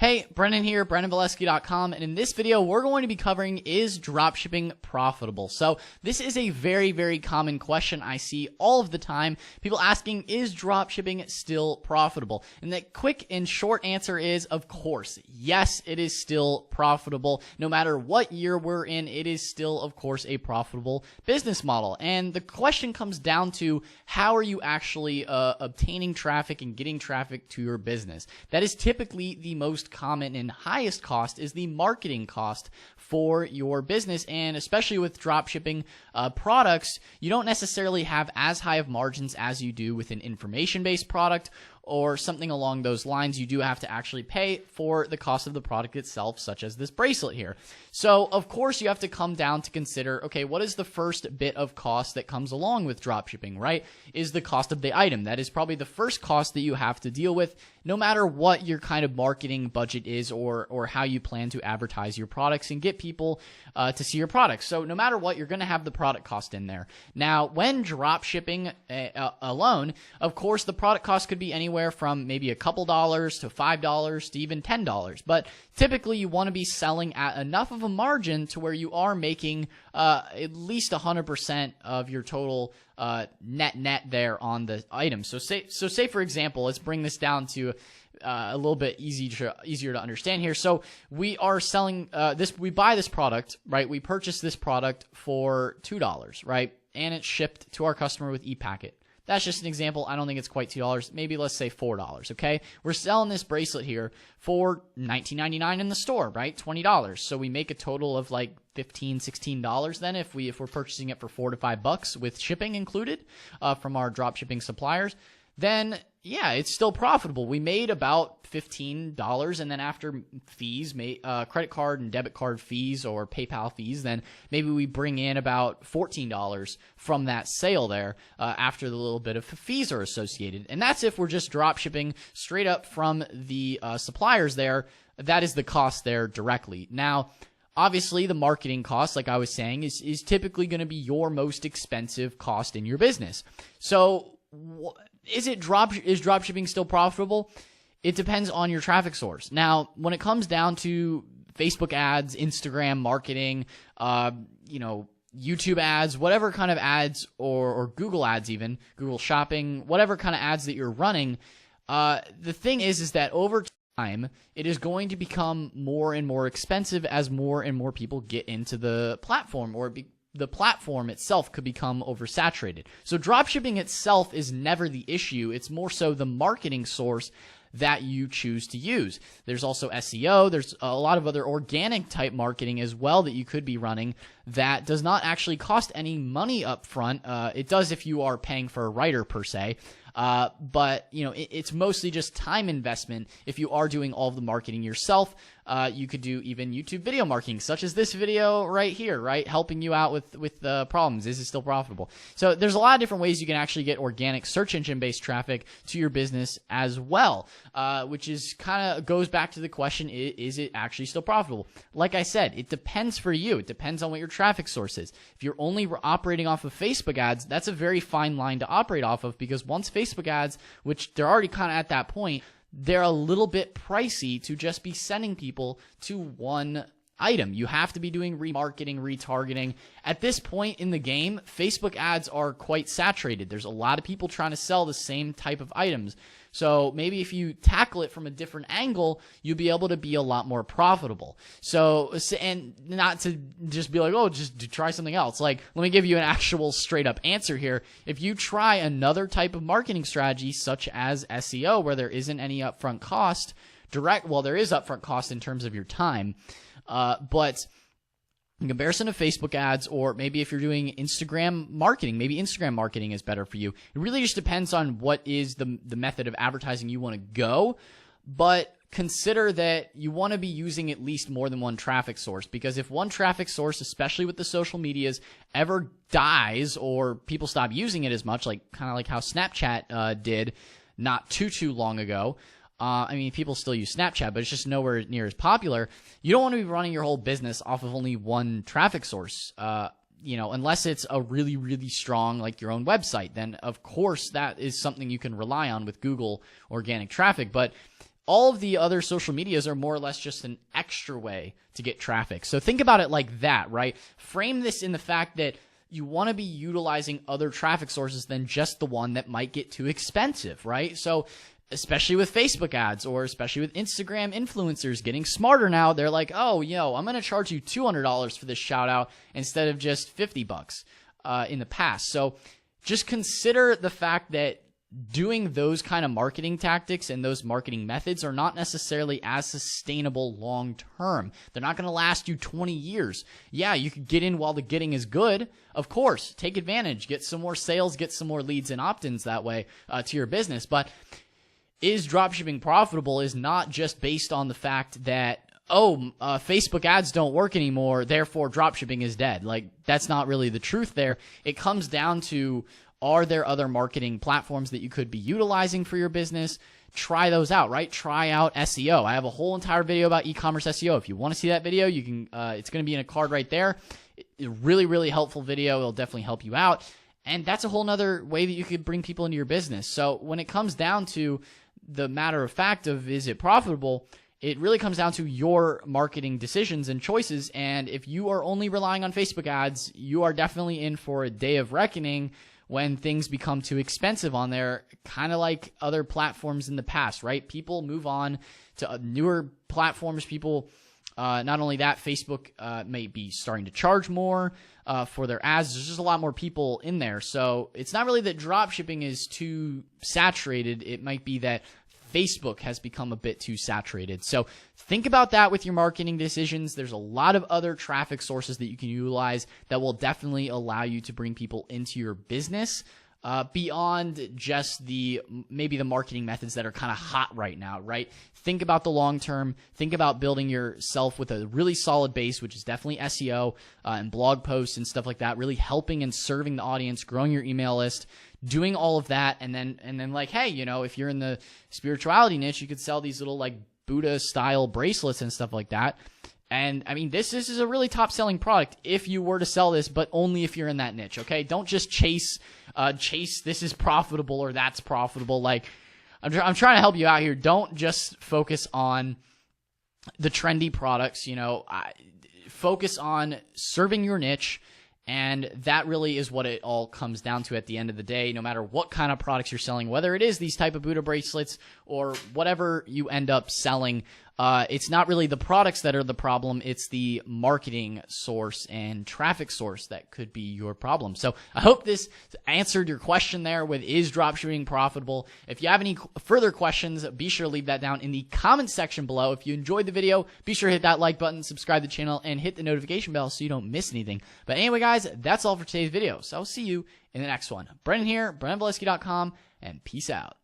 Hey, Brennan here, BrennanValesky.com, and in this video, we're going to be covering, is dropshipping profitable? So this is a very, very common question I see all of the time. People asking, is dropshipping still profitable? And the quick and short answer is, of course, yes, it is still profitable. No matter what year we're in, it is still, of course, a profitable business model. And the question comes down to, how are you actually obtaining traffic and getting traffic to your business? That is typically the most common and highest cost is the marketing cost for your business. And especially with dropshipping products, you don't necessarily have as high of margins as you do with an information-based product or something along those lines. You do have to actually pay for the cost of the product itself, such as this bracelet here. So, of course, you have to come down to consider, okay, what is the first bit of cost that comes along with dropshipping, right? Is the cost of the item. That is probably the first cost that you have to deal with, no matter what your kind of marketing budget is or how you plan to advertise your products and get people to see your products. So no matter what, you're going to have the product cost in there. Now, when dropshipping alone, of course, the product cost could be anywhere from maybe a couple dollars to $5 to even $10. But typically, you want to be selling at enough of a margin to where you are making at least 100% of your total net there on the item. So say for example, let's bring this down to a little bit easier to understand here. So we are selling we buy this product, right? We purchase this product for $2, right? And it's shipped to our customer with ePacket. That's just an example. I don't think it's quite $2. Maybe let's say $4, okay? We're selling this bracelet here for $19.99 in the store, right? $20. So we make a total of like $15, $16 then if we're purchasing it for $4 to $5 with shipping included from our dropshipping suppliers. Then yeah, it's still profitable. We made about $15, and then after fees, credit card and debit card fees or PayPal fees, then maybe we bring in about $14 from that sale there after the little bit of fees are associated. And that's if we're just drop shipping straight up from the suppliers there. That is the cost there directly. Now, obviously, the marketing cost, like I was saying, is typically going to be your most expensive cost in your business. So is dropshipping still profitable? It depends on your traffic source. Now, when it comes down to Facebook ads, Instagram marketing, YouTube ads, whatever kind of ads, or Google ads even, Google Shopping, whatever kind of ads that you're running, the thing is that over time, it is going to become more and more expensive as more and more people get into the platform, or the platform itself could become oversaturated. So dropshipping itself is never the issue. It's more so the marketing source that you choose to use. There's also SEO. There's a lot of other organic type marketing as well that you could be running that does not actually cost any money up front. It does if you are paying for a writer per se. But it's mostly just time investment. If you are doing all of the marketing yourself, you could do even YouTube video marketing, such as this video right here, right? Helping you out with the problems. Is it still profitable? So there's a lot of different ways you can actually get organic search engine based traffic to your business as well, which is kind of goes back to the question, is it actually still profitable? Like I said, it depends for you. It depends on what your traffic source is. If you're only operating off of Facebook ads, that's a very fine line to operate off of, because once Facebook ads, which they're already kind of at that point, they're a little bit pricey to just be sending people to one item. You have to be doing remarketing, retargeting. At this point in the game, Facebook ads are quite saturated. There's a lot of people trying to sell the same type of items. So maybe if you tackle it from a different angle, you'll be able to be a lot more profitable. So, and not to just be like, oh, just try something else. Like, let me give you an actual straight up answer here. If you try another type of marketing strategy, such as SEO, where there isn't any upfront cost, well, there is upfront cost in terms of your time, but in comparison to Facebook ads, or maybe if you're doing Instagram marketing, maybe Instagram marketing is better for you. It really just depends on what is the method of advertising you want to go, but consider that you want to be using at least more than one traffic source, because if one traffic source, especially with the social medias, ever dies or people stop using it as much, kind of like how Snapchat did not too long ago, I mean, people still use Snapchat, but it's just nowhere near as popular. You don't want to be running your whole business off of only one traffic source. Unless it's a really, really strong, like your own website, then of course that is something you can rely on with Google organic traffic. But all of the other social medias are more or less just an extra way to get traffic. So think about it like that, right? Frame this in the fact that you want to be utilizing other traffic sources than just the one that might get too expensive, right? So especially with Facebook ads, or especially with Instagram influencers getting smarter now, they're like, oh, I'm going to charge you $200 for this shout out instead of just $50 in the past. So just consider the fact that doing those kind of marketing tactics and those marketing methods are not necessarily as sustainable long term. They're not going to last you 20 years. Yeah, you could get in while the getting is good. Of course, take advantage, get some more sales, get some more leads and opt-ins that way to your business. But is dropshipping profitable is not just based on the fact that, Facebook ads don't work anymore, therefore dropshipping is dead. Like, that's not really the truth there. It comes down to, are there other marketing platforms that you could be utilizing for your business? Try those out, right? Try out SEO. I have a whole entire video about e-commerce SEO. If you want to see that video, you can. It's going to be in a card right there. Really, really helpful video. It'll definitely help you out. And that's a whole nother way that you could bring people into your business. So when it comes down to the matter of fact of, is it profitable, it really comes down to your marketing decisions and choices. And if you are only relying on Facebook ads, you are definitely in for a day of reckoning when things become too expensive on there, kind of like other platforms in the past, right? People move on to newer platforms. People, not only that, Facebook may be starting to charge more for their ads. There's just a lot more people in there. So it's not really that dropshipping is too saturated. It might be that Facebook has become a bit too saturated. So think about that with your marketing decisions. There's a lot of other traffic sources that you can utilize that will definitely allow you to bring people into your business beyond just maybe the marketing methods that are kind of hot right now, right? Think about the long term. Think about building yourself with a really solid base, which is definitely SEO and blog posts and stuff like that, really helping and serving the audience, growing your email list, doing all of that. And then like, hey, if you're in the spirituality niche, you could sell these little like Buddha style bracelets and stuff like that. And I mean, this is a really top selling product if you were to sell this, but only if you're in that niche. Okay. Don't just chase this is profitable or that's profitable. Like, I'm trying to help you out here. Don't just focus on the trendy products, focus on serving your niche. And that really is what it all comes down to at the end of the day, no matter what kind of products you're selling, whether it is these type of Buddha bracelets or whatever you end up selling. It's not really the products that are the problem. It's the marketing source and traffic source that could be your problem. So I hope this answered your question there with, is dropshipping profitable? If you have any further questions, be sure to leave that down in the comment section below. If you enjoyed the video, be sure to hit that like button, subscribe to the channel, and hit the notification bell so you don't miss anything. But anyway, guys, that's all for today's video. So I'll see you in the next one. Brennan here, BrennanValesky.com, and peace out.